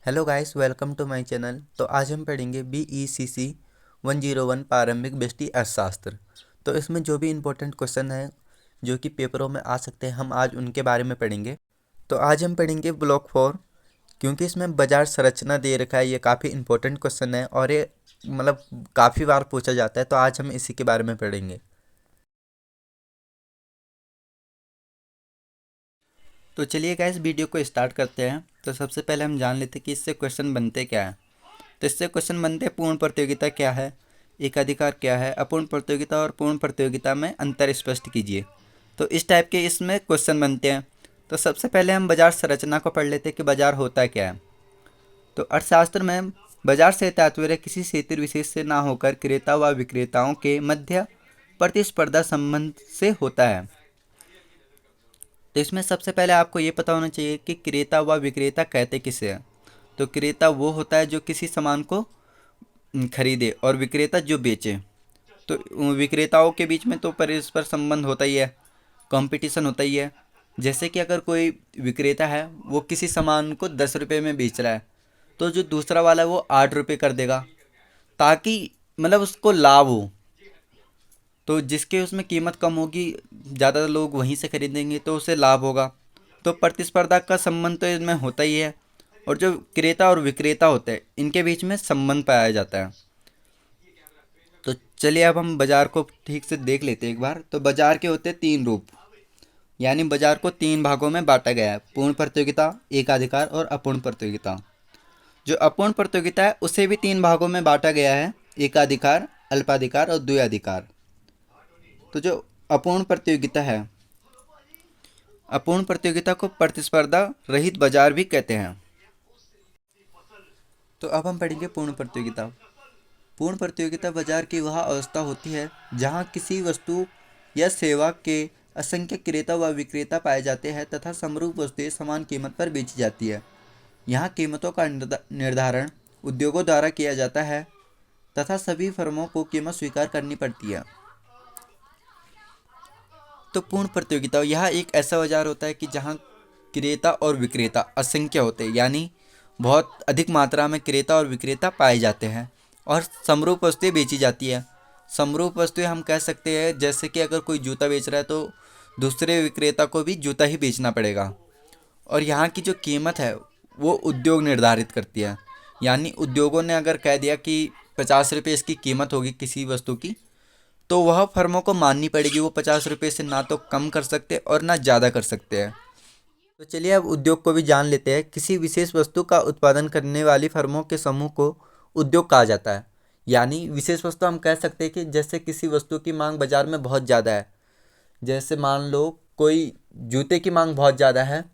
Hello guys, welcome to my channel. तो आज हम पढ़ेंगे BECC 101 प्रारंभिक व्यष्टि अर्थशास्त्र। तो इसमें जो भी इम्पोर्टेंट क्वेश्चन है जो कि पेपरों में आ सकते हैं, हम आज उनके बारे में पढ़ेंगे। तो आज हम पढ़ेंगे ब्लॉक 4, क्योंकि इसमें बाजार संरचना दे रखा है। ये काफ़ी इम्पोर्टेंट क्वेश्चन है और ये काफ़ी बार पूछा जाता है, तो आज हम इसी के बारे में पढ़ेंगे। तो चलिए गाइस, वीडियो को स्टार्ट करते हैं। तो सबसे पहले हम जान लेते हैं कि इससे क्वेश्चन बनते क्या है। तो इससे क्वेश्चन बनते हैं पूर्ण प्रतियोगिता क्या है, एकाधिकार क्या है, अपूर्ण प्रतियोगिता और पूर्ण प्रतियोगिता में अंतर स्पष्ट कीजिए। तो इस टाइप के इसमें क्वेश्चन बनते हैं। तो सबसे पहले हम बाजार संरचना को पढ़ लेते हैं कि बाजार होता क्या है। तो अर्थशास्त्र में बाजार से तात्पर्य किसी क्षेत्र विशेष से ना होकर क्रेता व विक्रेताओं के मध्य प्रतिस्पर्धा संबंध से होता है। तो इसमें सबसे पहले आपको ये पता होना चाहिए कि क्रेता व विक्रेता कहते किसे हैं। तो क्रेता वो होता है जो किसी सामान को खरीदे और विक्रेता जो बेचे। तो विक्रेताओं के बीच में तो परस्पर संबंध होता ही है, कंपटीशन होता ही है। जैसे कि अगर कोई विक्रेता है, वो किसी सामान को 10 रुपये में बेच रहा है, तो जो दूसरा वाला है वो 8 रुपये कर देगा, ताकि उसको लाभ हो। तो जिसके उसमें कीमत कम होगी, ज़्यादा लोग वहीं से खरीदेंगे तो उसे लाभ होगा। तो प्रतिस्पर्धा का संबंध तो इसमें होता ही है। और जो क्रेता और विक्रेता होते हैं, इनके बीच में संबंध पाया जाता है। तो चलिए अब हम बाजार को ठीक से देख लेते हैं एक बार। तो बाजार के होते हैं 3 रूप, यानी बाजार को 3 भागों में बांटा गया है: पूर्ण प्रतियोगिता, एकाधिकार और अपूर्ण प्रतियोगिता। जो अपूर्ण प्रतियोगिता है उसे भी 3 भागों में बांटा गया है: एकाधिकार, अल्पाधिकार और द्वैधिकार। तो जो अपूर्ण प्रतियोगिता है, अपूर्ण प्रतियोगिता को प्रतिस्पर्धा रहित बाजार भी कहते हैं। तो अब हम पढ़ेंगे पूर्ण प्रतियोगिता। पूर्ण प्रतियोगिता बाजार की वह अवस्था होती है जहां किसी वस्तु या सेवा के असंख्य क्रेता व विक्रेता पाए जाते हैं तथा समरूप वस्तुएं समान कीमत पर बेची जाती है। यहाँ कीमतों का निर्धारण उद्योगों द्वारा किया जाता है तथा सभी फर्मों को कीमत स्वीकार करनी पड़ती है। तो पूर्ण प्रतियोगिता यह एक ऐसा बाजार होता है कि जहाँ क्रेता और विक्रेता असंख्य होते हैं, यानी बहुत अधिक मात्रा में क्रेता और विक्रेता पाए जाते हैं और समरूप वस्तुएं बेची जाती है। समरूप वस्तुएं हम कह सकते हैं, जैसे कि अगर कोई जूता बेच रहा है तो दूसरे विक्रेता को भी जूता ही बेचना पड़ेगा। और यहाँ की जो कीमत है वो उद्योग निर्धारित करती है। यानी उद्योगों ने अगर कह दिया कि 50 रुपये इसकी कीमत होगी किसी वस्तु की, तो वह फर्मों को माननी पड़ेगी। वो 50 रुपये से ना तो कम कर सकते और ना ज़्यादा कर सकते हैं। तो चलिए अब उद्योग को भी जान लेते हैं। किसी विशेष वस्तु का उत्पादन करने वाली फर्मों के समूह को उद्योग कहा जाता है। यानी विशेष वस्तु हम कह सकते हैं कि जैसे किसी वस्तु की मांग बाजार में बहुत ज़्यादा है। जैसे मान लो कोई जूते की मांग बहुत ज़्यादा है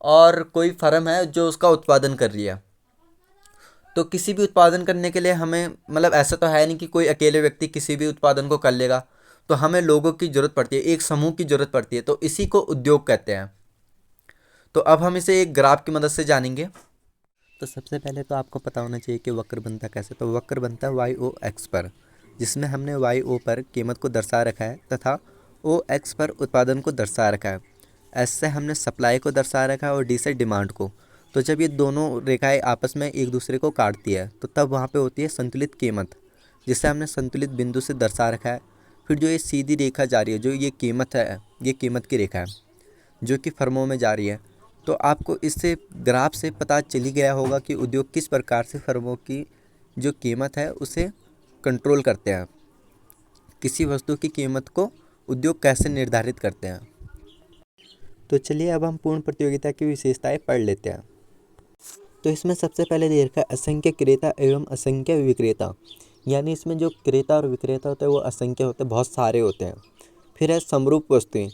और कोई फर्म है जो उसका उत्पादन कर रही है। तो किसी भी उत्पादन करने के लिए हमें ऐसा तो है नहीं कि कोई अकेले व्यक्ति किसी भी उत्पादन को कर लेगा। तो हमें लोगों की ज़रूरत पड़ती है, एक समूह की ज़रूरत पड़ती है। तो इसी को उद्योग कहते हैं। तो अब हम इसे एक ग्राफ की मदद से जानेंगे। तो सबसे पहले तो आपको पता होना चाहिए कि वक्र बनता कैसे। तो वक्र बनता है वाई ओ एक्स पर, जिसमें हमने वाई ओ पर कीमत को दर्शा रखा है तथा ओ एक्स पर उत्पादन को दर्शा रखा है। एस से हमने सप्लाई को दर्शा रखा है और डी से डिमांड को। तो जब ये दोनों रेखाएं आपस में एक दूसरे को काटती है तो तब वहाँ पे होती है संतुलित कीमत, जिसे हमने संतुलित बिंदु से दर्शा रखा है। फिर जो ये सीधी रेखा जा रही है, जो ये कीमत है, ये कीमत की रेखा है जो कि फर्मों में जा रही है। तो आपको इससे ग्राफ से पता चल ही गया होगा कि उद्योग किस प्रकार से फर्मों की जो कीमत है उसे कंट्रोल करते हैं। किसी वस्तु की कीमत को उद्योग कैसे निर्धारित करते हैं। तो चलिए अब हम पूर्ण प्रतियोगिता की विशेषताएं पढ़ लेते हैं। तो इसमें सबसे पहले दे रखा है असंख्य क्रेता एवं असंख्य विक्रेता। यानी इसमें जो क्रेता और विक्रेता होते हैं वो असंख्य होते हैं, बहुत सारे होते हैं। फिर है समरूप वस्तुएं।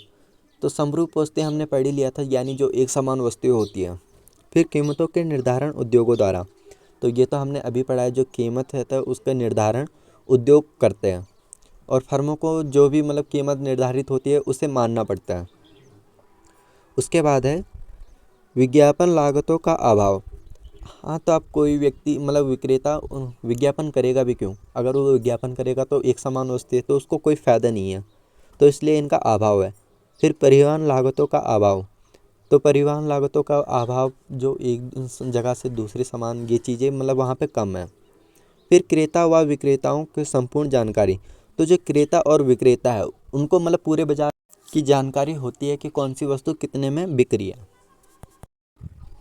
तो समरूप वस्तुएं हमने पढ़ ही लिया था, यानी जो एक समान वस्तुएं होती हैं। फिर कीमतों के निर्धारण उद्योगों द्वारा। तो ये तो हमने अभी पढ़ा है, जो कीमत है तो उसका निर्धारण उद्योग करते हैं और फर्मों को जो भी कीमत निर्धारित होती है उसे मानना पड़ता है। उसके बाद है विज्ञापन लागतों का अभाव। हाँ, तो आप कोई व्यक्ति विक्रेता विज्ञापन करेगा भी क्यों? अगर वो विज्ञापन करेगा तो एक समान वस्तु है तो उसको कोई फ़ायदा नहीं है, तो इसलिए इनका अभाव है। फिर परिवहन लागतों का अभाव। तो परिवहन लागतों का अभाव, जो एक जगह से दूसरे सामान, ये चीज़ें मतलब वहाँ पे कम है। फिर क्रेता व विक्रेताओं की संपूर्ण जानकारी। तो जो क्रेता और विक्रेता है उनको मतलब पूरे बाजार की जानकारी होती है कि कौन सी वस्तु कितने में बिक रही है।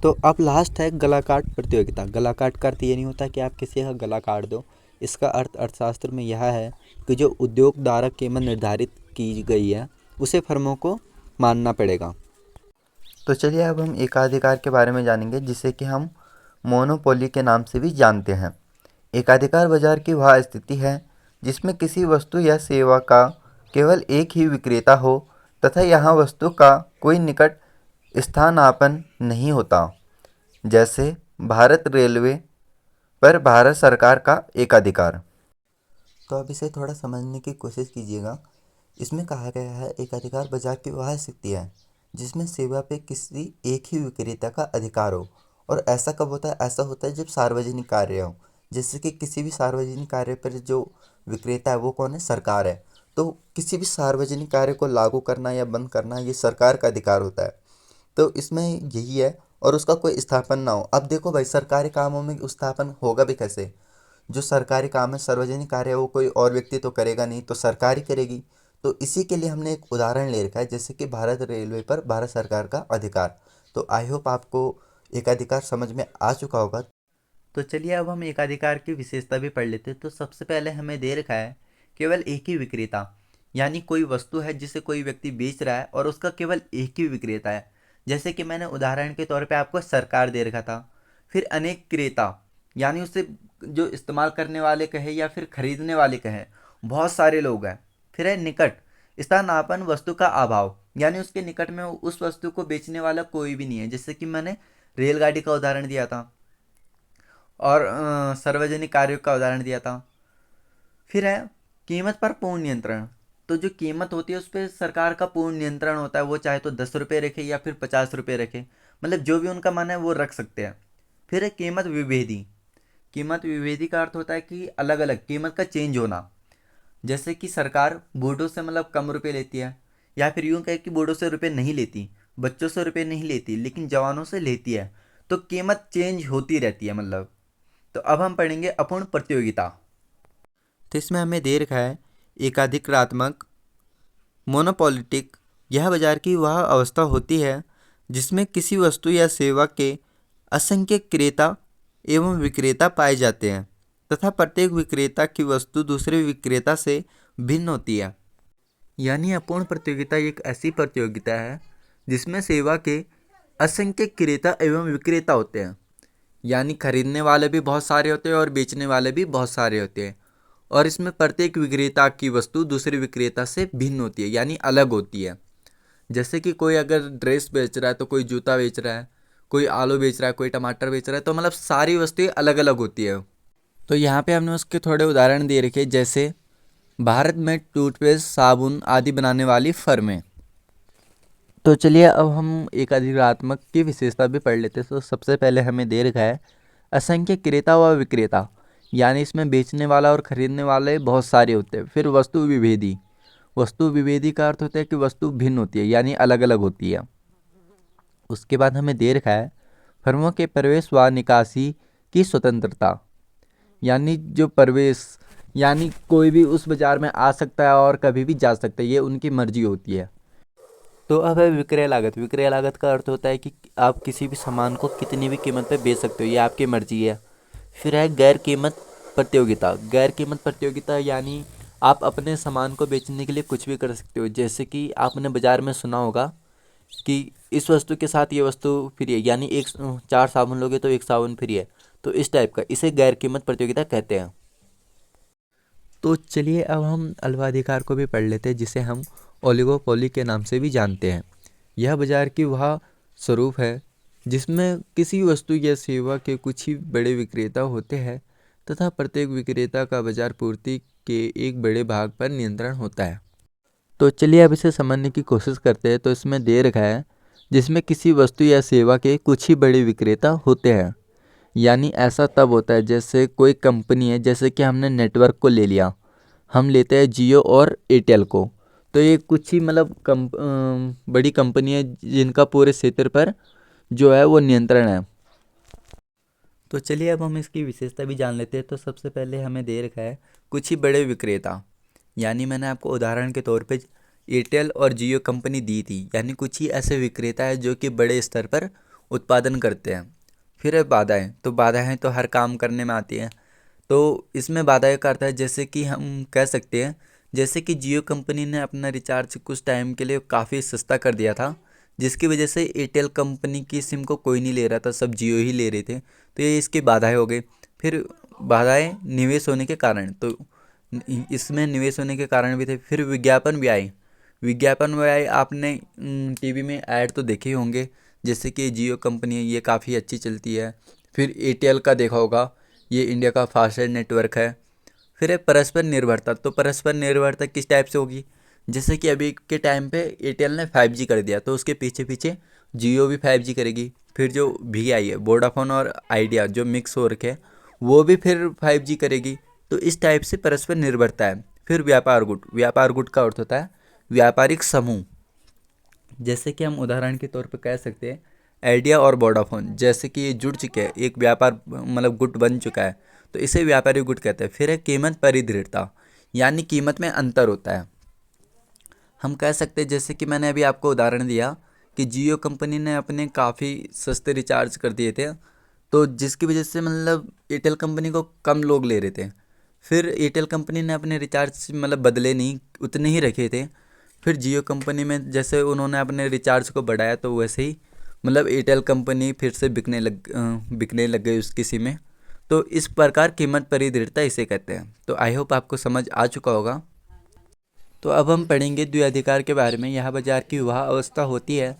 तो अब लास्ट है गला काट प्रतियोगिता। गला काट का अर्थ ये नहीं होता कि आप किसी का गला काट दो। इसका अर्थ अर्थशास्त्र में यह है कि जो उद्योग द्वारा कीमत निर्धारित की गई है उसे फर्मों को मानना पड़ेगा। तो चलिए अब हम एकाधिकार के बारे में जानेंगे, जिसे कि हम मोनोपोली के नाम से भी जानते हैं। एकाधिकार बाजार की वह स्थिति है जिसमें किसी वस्तु या सेवा का केवल एक ही विक्रेता हो तथा यहाँ वस्तु का कोई निकट स्थानापन्न नहीं होता। जैसे भारत रेलवे पर भारत सरकार का एकाधिकार। तो अब इसे थोड़ा समझने की कोशिश कीजिएगा। इसमें कहा गया है एकाधिकार बाजार की वह स्थिति है जिसमें सेवा पे किसी एक ही विक्रेता का अधिकार हो। और ऐसा कब होता है? ऐसा होता है जब सार्वजनिक कार्य हो। जैसे कि किसी भी सार्वजनिक कार्य पर जो विक्रेता है वो कौन है? सरकार है। तो किसी भी सार्वजनिक कार्य को लागू करना या बंद करना ये सरकार का अधिकार होता है। तो इसमें यही है, और उसका कोई स्थापन ना हो। अब देखो भाई, सरकारी कामों में स्थापन होगा भी कैसे? जो सरकारी काम है, सार्वजनिक कार्य है, वो कोई और व्यक्ति तो करेगा नहीं, तो सरकार ही करेगी। तो इसी के लिए हमने एक उदाहरण ले रखा है, जैसे कि भारत रेलवे पर भारत सरकार का अधिकार। तो आई होप आपको एकाधिकार समझ में आ चुका होगा। तो चलिए अब हम एकाधिकार की विशेषता भी पढ़ लेते हैं। तो सबसे पहले हमें दे रखा है केवल एक ही विक्रेता, यानी कोई वस्तु है जिसे कोई व्यक्ति बेच रहा है और उसका केवल एक ही विक्रेता है। जैसे कि मैंने उदाहरण के तौर पे आपको सरकार दे रखा था। फिर अनेक क्रेता, यानी उसे जो इस्तेमाल करने वाले कहे या फिर खरीदने वाले कहे, बहुत सारे लोग हैं। फिर है निकट स्थानापन्न वस्तु का अभाव, यानी उसके निकट में उस वस्तु को बेचने वाला कोई भी नहीं है। जैसे कि मैंने रेलगाड़ी का उदाहरण दिया था और सार्वजनिक कार्यों का उदाहरण दिया था। फिर है कीमत पर पूर्ण नियंत्रण। तो जो कीमत होती है उस पर सरकार का पूर्ण नियंत्रण होता है। वो चाहे तो 10 रुपये रखे या फिर 50 रुपये रखे, मतलब जो भी उनका मन है वो रख सकते हैं। फिर है कीमत विभेदी। कीमत विभेदी का अर्थ होता है कि अलग अलग कीमत का चेंज होना। जैसे कि सरकार बूढ़ों से मतलब कम रुपए लेती है, या फिर यूँ कहे कि बूढ़ों से रुपए नहीं लेती, बच्चों से रुपए नहीं लेती, लेकिन जवानों से लेती है। तो कीमत चेंज होती रहती है मतलब। तो अब हम पढ़ेंगे अपूर्ण प्रतियोगिता। तो इसमें हमें दे रखा है एकाधिकारात्मक मोनोपोलिटिक। यह बाजार की वह अवस्था होती है जिसमें किसी वस्तु या सेवा के असंख्य क्रेता एवं विक्रेता पाए जाते हैं तथा प्रत्येक विक्रेता की वस्तु दूसरे विक्रेता से भिन्न होती है। यानी अपूर्ण प्रतियोगिता एक ऐसी प्रतियोगिता है जिसमें सेवा के असंख्य क्रेता एवं विक्रेता होते हैं। यानी खरीदने वाले भी बहुत सारे होते हैं और बेचने वाले भी बहुत सारे होते हैं। और इसमें प्रत्येक विक्रेता की वस्तु दूसरे विक्रेता से भिन्न होती है, यानी अलग होती है। जैसे कि कोई अगर ड्रेस बेच रहा है तो कोई जूता बेच रहा है, कोई आलू बेच रहा है, कोई टमाटर बेच रहा है, तो मतलब सारी वस्तुएं अलग अलग होती है। तो यहाँ पे हमने उसके थोड़े उदाहरण दे रखे, जैसे भारत में टूथपेस्ट, साबुन आदि बनाने वाली फर्में। तो चलिए अब हम एकाधिकारात्मक की विशेषता भी पढ़ लेते हैं। तो सबसे पहले हमें दे रखा है असंख्य क्रेता व विक्रेता, यानी इसमें बेचने वाला और खरीदने वाले बहुत सारे होते हैं। फिर वस्तु विभेदी। वस्तु विभेदी का अर्थ होता है कि वस्तु भिन्न होती है, यानी अलग अलग होती है। उसके बाद हमें दे रखा है फर्मों के प्रवेश व निकासी की स्वतंत्रता, यानी जो प्रवेश, यानी कोई भी उस बाजार में आ सकता है और कभी भी जा सकता है, ये उनकी मर्जी होती है। तो अब है विक्रय लागत। विक्रय लागत का अर्थ होता है कि आप किसी भी सामान को कितनी भी कीमत पर बेच सकते हो, ये आपकी मर्जी है। फिर है गैर कीमत प्रतियोगिता। गैर कीमत प्रतियोगिता यानी आप अपने सामान को बेचने के लिए कुछ भी कर सकते हो। जैसे कि आपने बाज़ार में सुना होगा कि इस वस्तु के साथ ये वस्तु फ्री है, यानी 4 साबुन लोगे तो 1 साबुन फ्री है। तो इस टाइप का, इसे गैर कीमत प्रतियोगिता कहते हैं। तो चलिए अब हम अल्पाधिकार को भी पढ़ लेते हैं, जिसे हम ओलिगोपोली के नाम से भी जानते हैं। यह बाजार की वह स्वरूप है जिसमें किसी वस्तु या सेवा के कुछ ही बड़े विक्रेता होते हैं तथा प्रत्येक विक्रेता का बाजार पूर्ति के एक बड़े भाग पर नियंत्रण होता है। तो चलिए अब इसे समझने की कोशिश करते हैं। तो इसमें दे रखा है जिसमें किसी वस्तु या सेवा के कुछ ही बड़े विक्रेता होते हैं। यानी ऐसा तब होता है जैसे कोई कंपनी है, जैसे कि हमने नेटवर्क को ले लिया, हम लेते हैं जियो और एयरटेल को। तो ये कुछ ही मतलब बड़ी कंपनी है जिनका पूरे क्षेत्र पर जो है वो नियंत्रण है। तो चलिए अब हम इसकी विशेषता भी जान लेते हैं। तो सबसे पहले हमें दे रखा है कुछ ही बड़े विक्रेता, यानी मैंने आपको उदाहरण के तौर पे एयरटेल और जियो कंपनी दी थी, यानी कुछ ही ऐसे विक्रेता है जो कि बड़े स्तर पर उत्पादन करते हैं। फिर है बाधाएं। तो बाधाएं तो हर काम करने में आती हैं। तो इसमें बाधाएं का अर्थ है जैसे कि हम कह सकते हैं, जैसे कि जियो कंपनी ने अपना रिचार्ज कुछ टाइम के लिए काफ़ी सस्ता कर दिया था, जिसकी वजह से एयरटेल कंपनी की सिम को कोई नहीं ले रहा था, सब जियो ही ले रहे थे। तो ये इसकी बाधाएं हो गई। फिर बाधाएं निवेश होने के कारण, तो इसमें निवेश होने के कारण भी थे। फिर विज्ञापन व्यय। विज्ञापन व्यय आपने टीवी में ऐड तो देखे ही होंगे, जैसे कि जियो कंपनी है ये काफ़ी अच्छी चलती है। फिर एयरटेल का देखा होगा, ये इंडिया का फास्टेस्ट नेटवर्क है। फिर है परस्पर निर्भरता। तो परस्पर निर्भरता किस टाइप से होगी, जैसे कि अभी के टाइम पे एयरटेल ने 5G कर दिया, तो उसके पीछे पीछे जियो भी 5G करेगी। फिर जो भी आई है वोडाफोन और आइडिया जो मिक्स हो रखे हैं, वो भी फिर 5G करेगी। तो इस टाइप से परस्पर निर्भरता है। फिर व्यापार गुट। व्यापार गुट का अर्थ होता है व्यापारिक समूह। जैसे कि हम उदाहरण के तौर पर कह सकते हैं आइडिया और वोडाफोन, जैसे कि ये जुड़ चुके हैं, एक व्यापार मतलब गुट बन चुका है, तो इसे व्यापारी गुट कहते हैं। फिर है कीमत परिदृढ़ता, यानी कीमत में अंतर होता है। हम कह सकते हैं जैसे कि मैंने अभी आपको उदाहरण दिया कि जियो कंपनी ने अपने काफ़ी सस्ते रिचार्ज कर दिए थे, तो जिसकी वजह से मतलब एयरटेल कंपनी को कम लोग ले रहे थे। फिर एयरटेल कंपनी ने अपने रिचार्ज मतलब बदले नहीं, उतने ही रखे थे। फिर जियो कंपनी में जैसे उन्होंने अपने रिचार्ज को बढ़ाया, तो वैसे ही मतलब एयरटेल कंपनी फिर से बिकने लग गई उसकी सिमें। तो इस प्रकार कीमत परिदृढ़ता इसे कहते हैं। तो आई होप आपको समझ आ चुका होगा। तो अब हम पढ़ेंगे द्वैधिकार के बारे में। यह बाजार की वह अवस्था होती है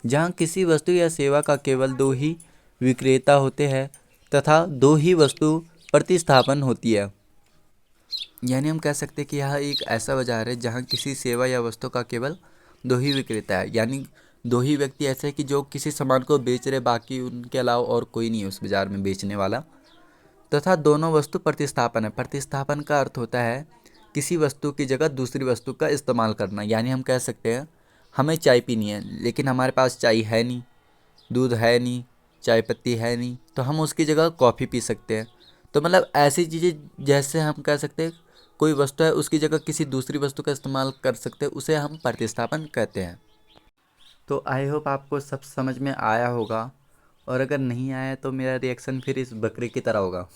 जहाँ किसी वस्तु या सेवा का केवल दो ही विक्रेता होते हैं तथा दो ही वस्तु प्रतिस्थापन होती है। यानी हम कह सकते हैं कि यह एक ऐसा बाजार है जहाँ किसी सेवा या वस्तु का केवल दो ही विक्रेता है, यानी दो ही व्यक्ति ऐसे हैं कि जो किसी सामान को बेच रहे, बाकी उनके अलावा और कोई नहीं है उस बाजार में बेचने वाला। तथा दोनों वस्तु प्रतिस्थापन है। प्रतिस्थापन का अर्थ होता है किसी वस्तु की जगह दूसरी वस्तु का इस्तेमाल करना। यानी हम कह सकते हैं हमें चाय पीनी है, लेकिन हमारे पास चाय है नहीं, दूध है नहीं, चाय पत्ती है नहीं, तो हम उसकी जगह कॉफ़ी पी सकते हैं। तो मतलब ऐसी चीज़ें, जैसे हम कह सकते हैं कोई वस्तु है उसकी जगह किसी दूसरी वस्तु का इस्तेमाल कर सकते हैं, उसे हम प्रतिस्थापन कहते हैं। तो आई होप आपको सब समझ में आया होगा, और अगर नहीं आया तो मेरा रिएक्शन फिर इस बकरे की तरह होगा।